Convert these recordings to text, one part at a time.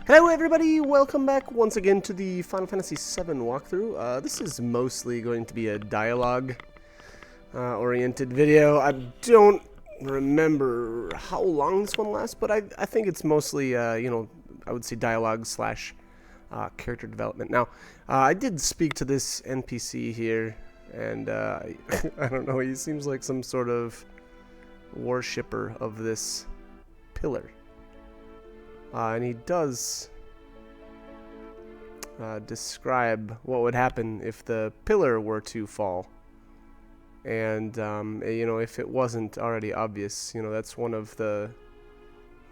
Hello everybody, welcome back once again to the Final Fantasy VII walkthrough. This is mostly going to be a dialogue oriented video. I don't remember how long this one lasts, but I think it's mostly, I would say dialogue slash character development. Now, I did speak to this NPC here, and I don't know, he seems like some sort of worshipper of this pillar. And he does describe what would happen if the pillar were to fall. And, if it wasn't already obvious, that's one of the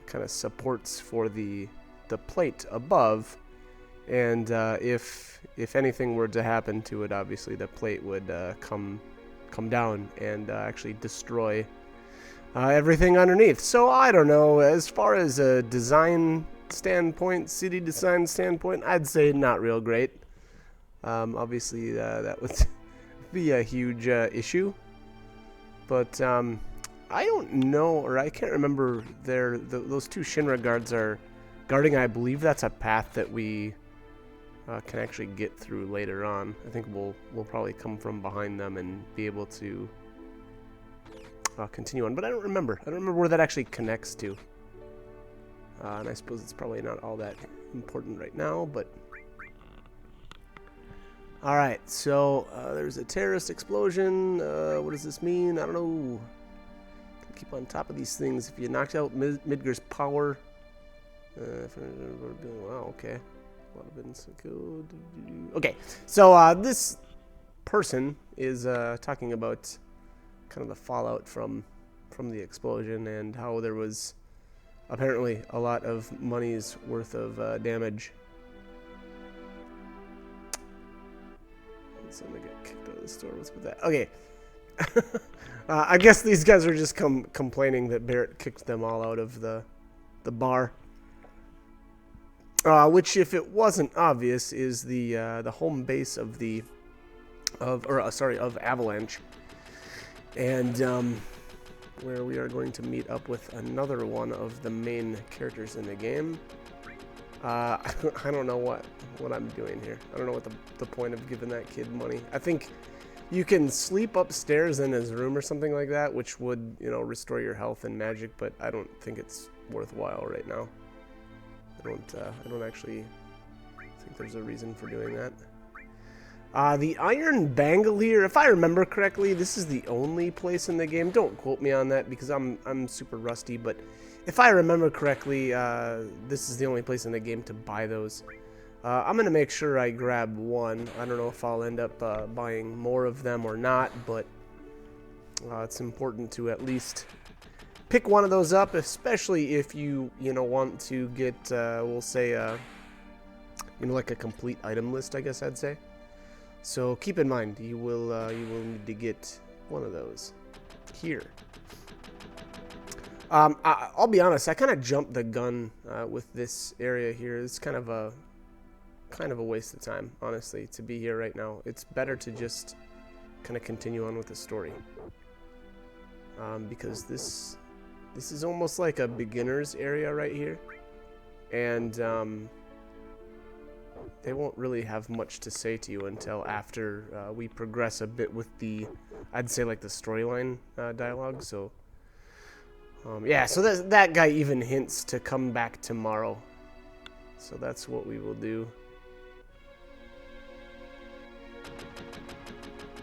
kind of supports for the plate above. And if anything were to happen to it, obviously the plate would come down and actually destroy everything underneath. So I don't know, as far as a design standpoint, city design standpoint, I'd say not real great. Obviously that would be a huge issue, but I don't know, or I can't remember, those two Shinra guards are guarding. I believe that's a path that we can actually get through later on. I think we'll probably come from behind them and be able to continue on, but I don't remember where that actually connects to. And I suppose it's probably not all that important right now, but alright, so there's a terrorist explosion. What does this mean? I don't know. Keep on top of these things. If you knocked out Midgar's power, wow, okay. A lot of evidence. Okay, so this person is talking about kind of the fallout from the explosion and how there was apparently a lot of money's worth of damage. Somebody got kicked out of the store. What's with that? Okay. I guess these guys are just complaining that Barret kicked them all out of the bar. Which, if it wasn't obvious, is the home base of Avalanche. And where we are going to meet up with another one of the main characters in the game. I don't know what I'm doing here. I don't know what the point of giving that kid money. I think you can sleep upstairs in his room or something like that, which would, restore your health and magic, but I don't think it's worthwhile right now. I don't actually think there's a reason for doing that. The Iron Bangle here, if I remember correctly, this is the only place in the game. Don't quote me on that because I'm super rusty, but if I remember correctly, this is the only place in the game to buy those. I'm going to make sure I grab one. I don't know if I'll end up buying more of them or not, but it's important to at least pick one of those up, especially if you want to get, we'll say, like a complete item list, I guess I'd say. So keep in mind, you will need to get one of those here. I'll be honest, I kind of jumped the gun with this area here. It's kind of a waste of time, honestly, to be here right now. It's better to just kind of continue on with the story, because this is almost like a beginner's area right here, and they won't really have much to say to you until after we progress a bit with I'd say, like the storyline dialogue. So yeah, so that guy even hints to come back tomorrow, so that's what we will do.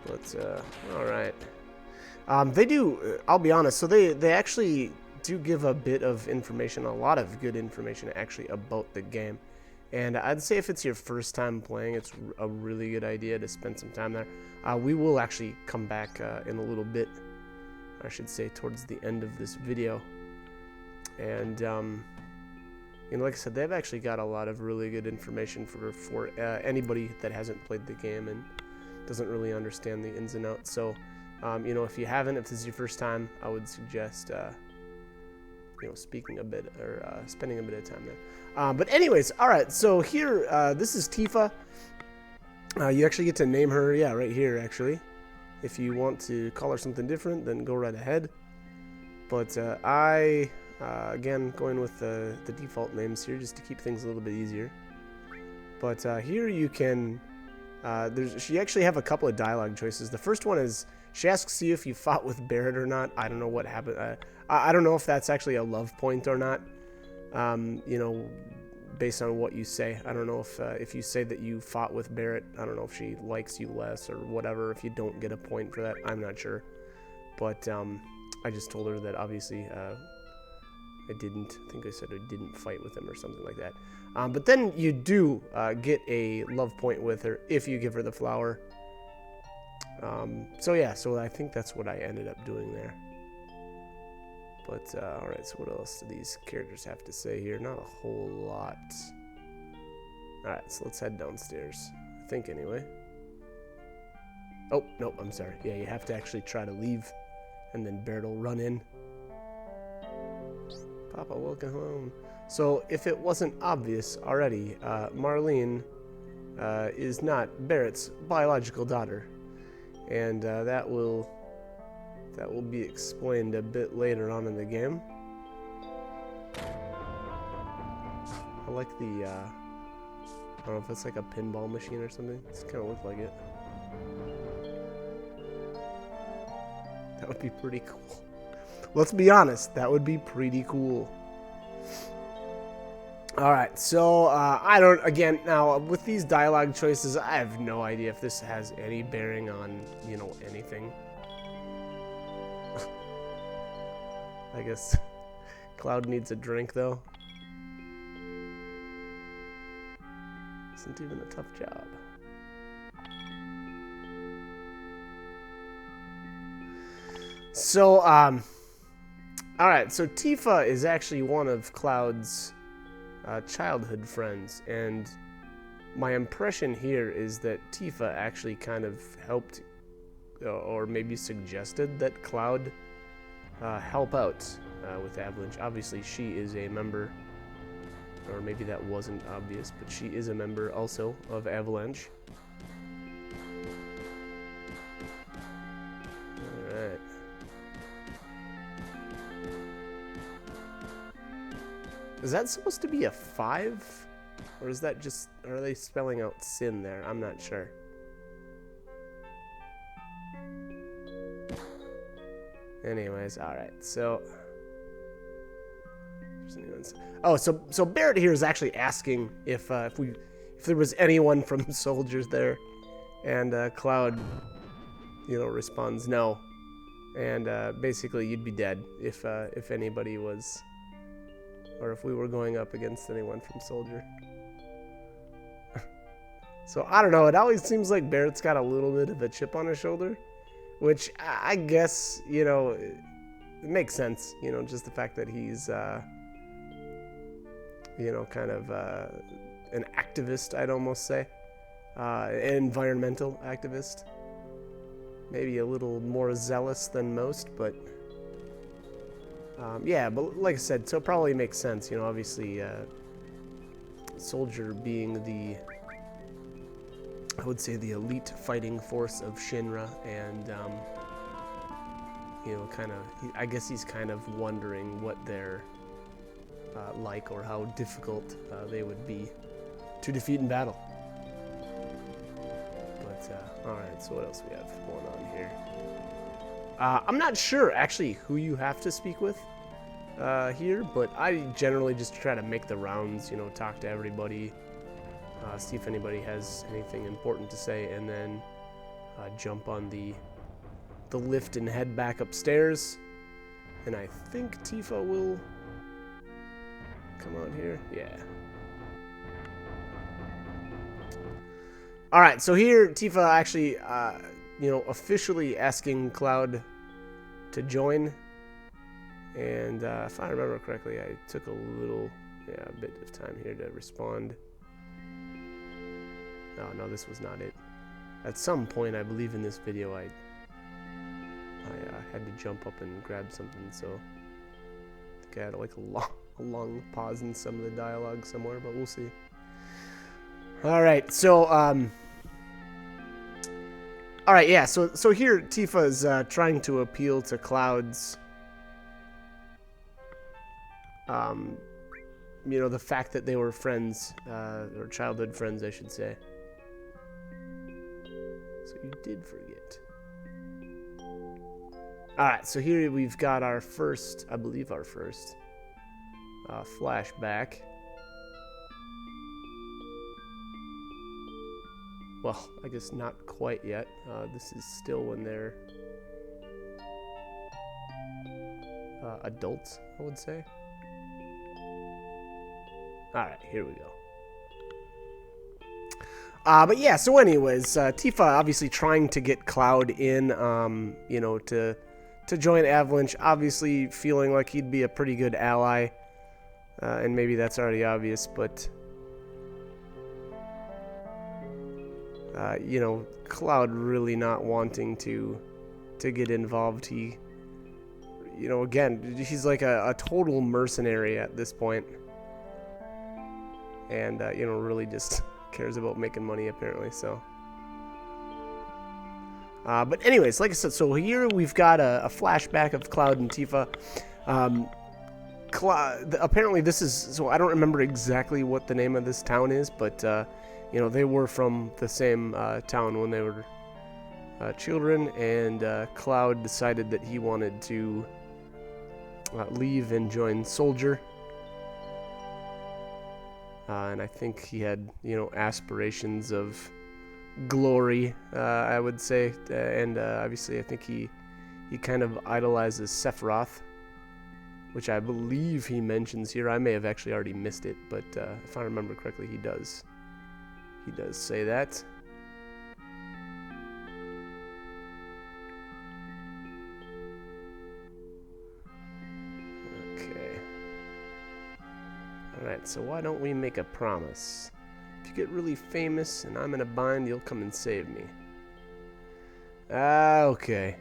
But all right, they do, I'll be honest, so they actually do give a bit of information, a lot of good information actually, about the game. And I'd say if it's your first time playing, it's a really good idea to spend some time there. We will actually come back in a little bit, I should say towards the end of this video. And like I said, they've actually got a lot of really good information for anybody that hasn't played the game and doesn't really understand the ins and outs. So if you haven't, if this is your first time, I would suggest speaking a bit, or spending a bit of time there. But anyways, all right, so here, this is Tifa. You actually get to name her, yeah, right here, actually. If you want to call her something different, then go right ahead. But I Again, going with the default names here just to keep things a little bit easier. But here you can, you actually have a couple of dialogue choices. The first one is, she asks you if you fought with Barret or not. I don't know what happened. I don't know if that's actually a love point or not, you know, based on what you say. I don't know if you say that you fought with Barret, I don't know if she likes you less or whatever. If you don't get a point for that, I'm not sure. But I just told her that obviously I think I said I didn't fight with him or something like that. But then you do get a love point with her if you give her the flower. So yeah, so I think that's what I ended up doing there. But, alright, so what else do these characters have to say here? Not a whole lot. Alright, so let's head downstairs. I think, anyway. Oh, no, I'm sorry. Yeah, you have to actually try to leave, and then Barret will run in. Papa, welcome home. So, if it wasn't obvious already, Marlene is not Barret's biological daughter. And that will be explained a bit later on in the game. I like the, I don't know if it's like a pinball machine or something. It's kind of look like it. That would be pretty cool. Let's be honest, that would be pretty cool. Alright, so, again, now, with these dialogue choices, I have no idea if this has any bearing on, you know, anything. I guess Cloud needs a drink, though. Isn't even a tough job. So, alright, so Tifa is actually one of Cloud's childhood friends, and my impression here is that Tifa actually kind of helped, or maybe suggested that Cloud help out with Avalanche. Obviously, she is a member, or maybe that wasn't obvious, but she is a member also of Avalanche. Alright. Is that supposed to be a 5? Or is that just, are they spelling out sin there? I'm not sure. Anyways, alright, so... Oh, so Barret here is actually asking if there was anyone from Soldiers there, and Cloud, you know, responds no, and basically you'd be dead if anybody was, or if we were going up against anyone from Soldier. So I don't know. It always seems like Barret's got a little bit of a chip on his shoulder, which I guess, you know, it makes sense. You know, just the fact that he's you know, kind of an activist, I'd almost say. An environmental activist. Maybe a little more zealous than most, but... yeah, but like I said, so it probably makes sense. You know, obviously, Soldier being the... I would say the elite fighting force of Shinra, and, you know, kind of... I guess he's kind of wondering what they're... like, or how difficult they would be to defeat in battle. But, alright, so what else we have going on here? I'm not sure, actually, who you have to speak with here, but I generally just try to make the rounds, you know, talk to everybody, see if anybody has anything important to say, and then jump on the lift and head back upstairs. And I think Tifa will... come on here. Yeah. Alright, so here Tifa actually, you know, officially asking Cloud to join. And if I remember correctly, I took a bit of time here to respond. Oh, no, this was not it. At some point, I believe in this video, I had to jump up and grab something, so I think I had like a long pause in some of the dialogue somewhere, but we'll see. Alright, so, alright, yeah, so here Tifa is trying to appeal to Cloud's you know, the fact that they were friends, or childhood friends, I should say. So you did forget. Alright, so here we've got our first, I believe our first, flashback. Well, I guess not quite yet. This is still when they're adults, I would say. Alright, here we go. But yeah, so anyways, Tifa obviously trying to get Cloud in, you know, to join Avalanche, obviously feeling like he'd be a pretty good ally, and maybe that's already obvious, but, you know, Cloud really not wanting to get involved. He, you know, again, he's like a total mercenary at this point, and, you know, really just cares about making money, apparently, so. But anyways, like I said, so here we've got a flashback of Cloud and Tifa. Apparently this is, so I don't remember exactly what the name of this town is, but, you know, they were from the same town when they were children, and Cloud decided that he wanted to leave and join Soldier. And I think he had, you know, aspirations of glory, I would say, and obviously I think he kind of idolizes Sephiroth, which I believe he mentions here. I may have actually already missed it, but if I remember correctly, he does say that. Okay. Alright, so why don't we make a promise? If you get really famous and I'm in a bind, you'll come and save me. Okay.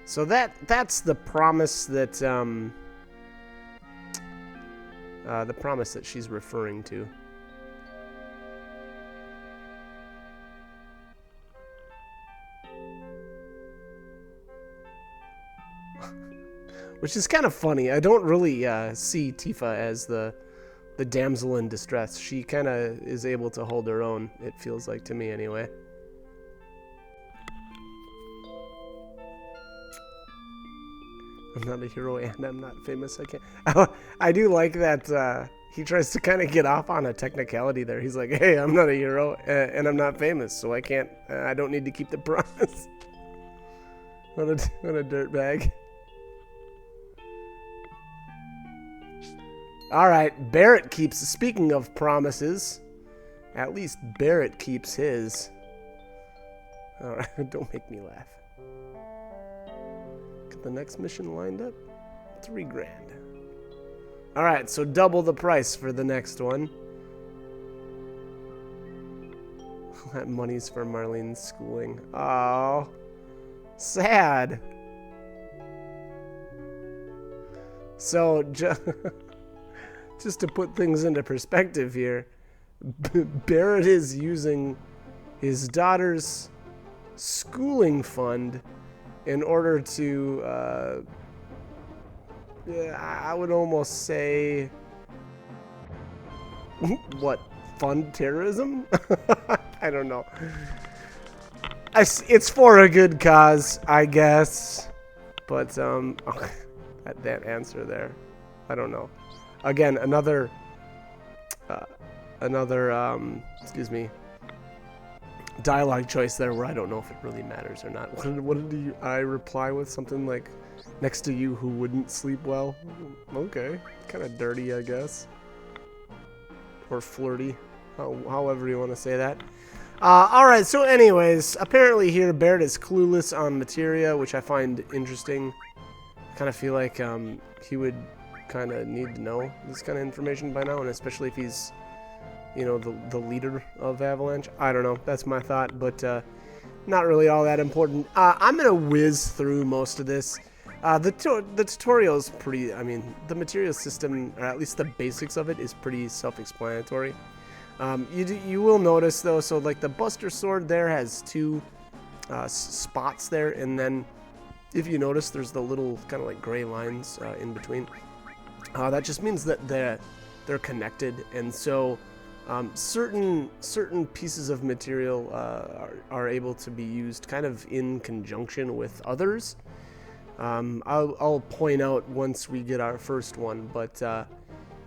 So that's the promise that the promise that she's referring to. Which is kind of funny. I don't really see Tifa as the damsel in distress. She kind of is able to hold her own, it feels like to me anyway. I'm not a hero and I'm not famous. I can't. I do like that he tries to kind of get off on a technicality there. He's like, hey, I'm not a hero and I'm not famous, so I can't, I don't need to keep the promise. What a dirtbag. Alright, Barret keeps, speaking of promises, at least Barret keeps his. Alright, don't make me laugh. Get the next mission lined up. $3 grand. Alright, so double the price for the next one. That money's for Marlene's schooling. Oh, sad. So, just to put things into perspective here, Barret is using his daughter's schooling fund in order to, I would almost say, what, fund terrorism? I don't know. It's for a good cause, I guess, but, that answer there, I don't know. Again, another, excuse me, dialogue choice there where I don't know if it really matters or not. What did I reply with? Something like, next to you who wouldn't sleep well? Okay, kind of dirty, I guess. Or flirty, however you want to say that. Alright, so anyways, apparently here Barret is clueless on materia, which I find interesting. I kind of feel like he would kind of need to know this kind of information by now, and especially if he's, you know, the leader of Avalanche. I don't know, that's my thought, but not really all that important. I'm gonna whiz through most of this. The tutorial is pretty, I mean, the material system, or at least the basics of it, is pretty self-explanatory. You will notice though, so like the Buster Sword there has two spots there, and then if you notice there's the little kind of like gray lines in between. That just means that they're connected, and so certain pieces of material are able to be used kind of in conjunction with others. I'll point out once we get our first one, but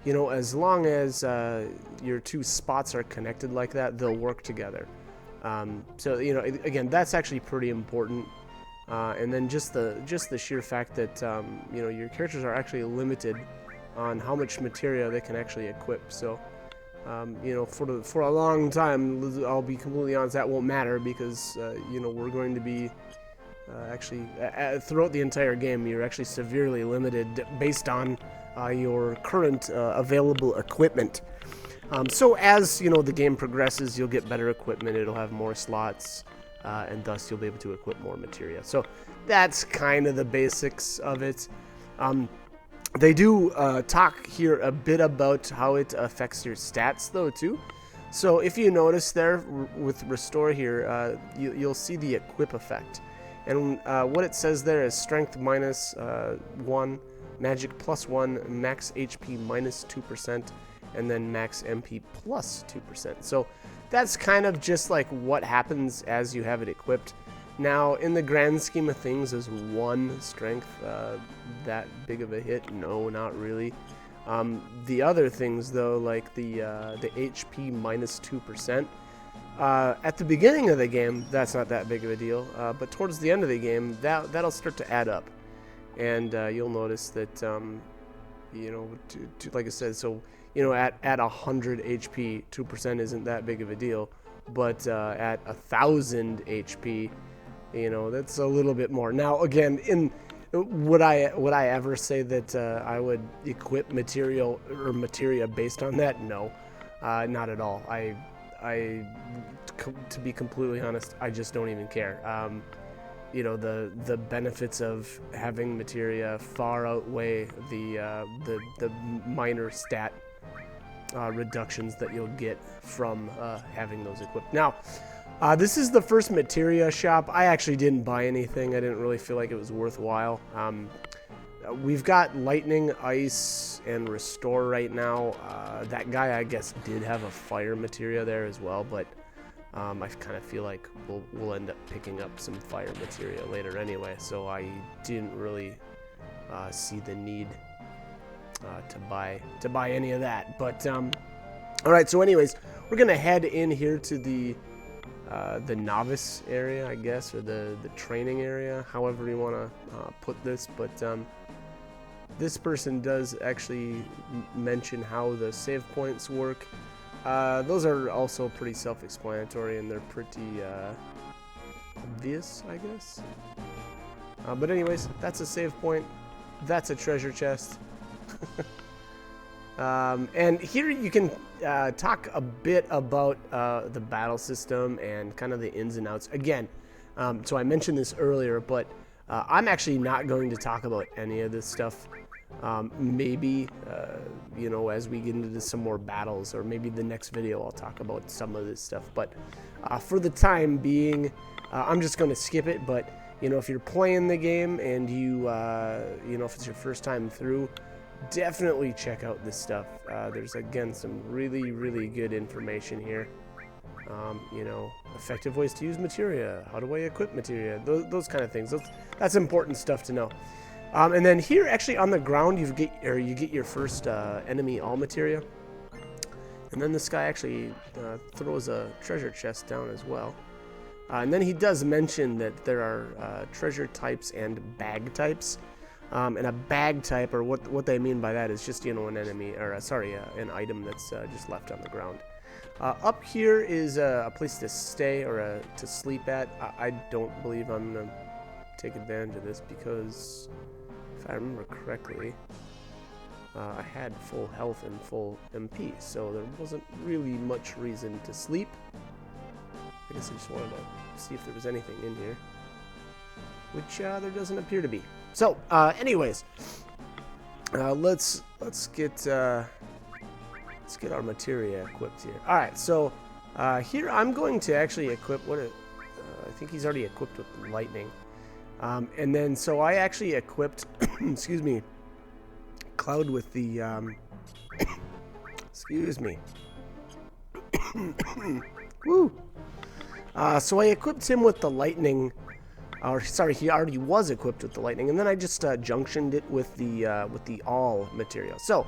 you know, as long as your two spots are connected like that, they'll work together. So you know, again, that's actually pretty important. And then just the sheer fact that you know, your characters are actually limited on how much materia they can actually equip. So you know, for a long time, I'll be completely honest, that won't matter, because you know, we're going to be actually throughout the entire game, you're actually severely limited based on your current available equipment. So as you know, the game progresses, you'll get better equipment. It'll have more slots, and thus you'll be able to equip more materia. So that's kind of the basics of it. They do talk here a bit about how it affects your stats, though, too. So if you notice there with Restore here, you'll see the equip effect. And what it says there is strength minus 1, magic plus 1, max HP minus 2%, and then max MP plus 2%. So that's kind of just like what happens as you have it equipped. Now, in the grand scheme of things, is 1 strength that big of a hit? No, not really. The other things, though, like the HP minus 2%, at the beginning of the game, that's not that big of a deal. But towards the end of the game, that'll start to add up, and you'll notice that you know, like I said, so you know, at 100 HP, 2% isn't that big of a deal, but at 1,000 HP, you know, that's a little bit more. Now, again, would I ever say that I would equip material or materia based on that? No, not at all. To be completely honest, I just don't even care. You know, the benefits of having materia far outweigh the minor stat reductions that you'll get from having those equipped. Now, this is the first materia shop. I actually didn't buy anything. I didn't really feel like it was worthwhile. We've got Lightning, Ice, and Restore right now. That guy, I guess, did have a Fire materia there as well, but I kind of feel like we'll end up picking up some Fire materia later anyway, so I didn't really see the need to buy any of that. But all right, so anyways, we're gonna head in here to the novice area, I guess, or the training area, however you want to put this. But this person does actually mention how the save points work. Those are also pretty self-explanatory, and they're pretty obvious, I guess. But anyways, that's a save point. That's a treasure chest. And here you can talk a bit about the battle system and kind of the ins and outs. Again, so I mentioned this earlier, but I'm actually not going to talk about any of this stuff. Maybe, you know, as we get into some more battles, or maybe the next video I'll talk about some of this stuff. But for the time being, I'm just going to skip it. But, you know, if you're playing the game and you know, if it's your first time through, definitely check out this stuff. There's, again, some really, really good information here. You know, effective ways to use materia, how do I equip materia, those kind of things. That's important stuff to know. And then here, actually, on the ground, you get your first enemy all materia. And then this guy actually throws a treasure chest down as well. And then he does mention that there are treasure types and bag types. And a bag type, or what they mean by that, is just, you know, an enemy, or an item that's just left on the ground. Up here is a place to stay or to sleep at. I don't believe I'm gonna take advantage of this, because if I remember correctly, I had full health and full MP, so there wasn't really much reason to sleep. I guess I just wanted to see if there was anything in here, which there doesn't appear to be. So, anyways, let's get our materia equipped here. All right, so here I'm going to actually equip I think he's already equipped with lightning, and then so I actually equipped, excuse me, Cloud with the, excuse me. Woo! So I equipped him with the lightning, or sorry, he already was equipped with the lightning, and then I just junctioned it with the all material. So,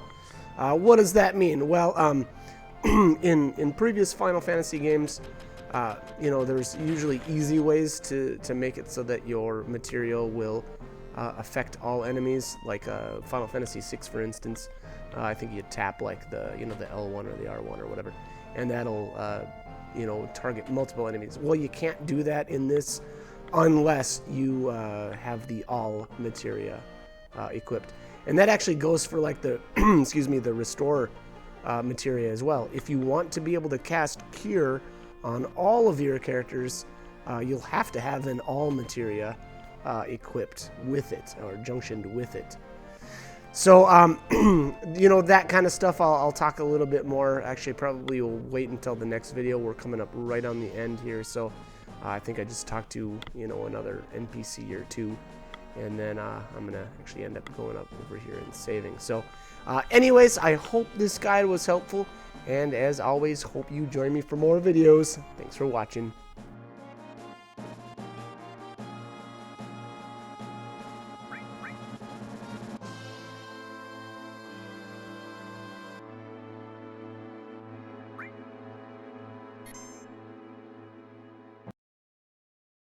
what does that mean? Well, in previous Final Fantasy games, you know, there's usually easy ways to make it so that your material will affect all enemies, like Final Fantasy VI, for instance. I think you tap like the L1 or the R1 or whatever, and that'll target multiple enemies. Well, you can't do that in this unless you have the all materia equipped, and that actually goes for like the excuse me, the restore materia as well. If you want to be able to cast Cure on all of your characters, you'll have to have an all materia equipped with it, or junctioned with it. So, that kind of stuff I'll talk a little bit more. Actually, probably we'll wait until the next video. We're coming up right on the end here, so I think I just talked to, another NPC or two, and then I'm going to actually end up going up over here and saving. So, anyways, I hope this guide was helpful, and as always, hope you join me for more videos. Thanks for watching.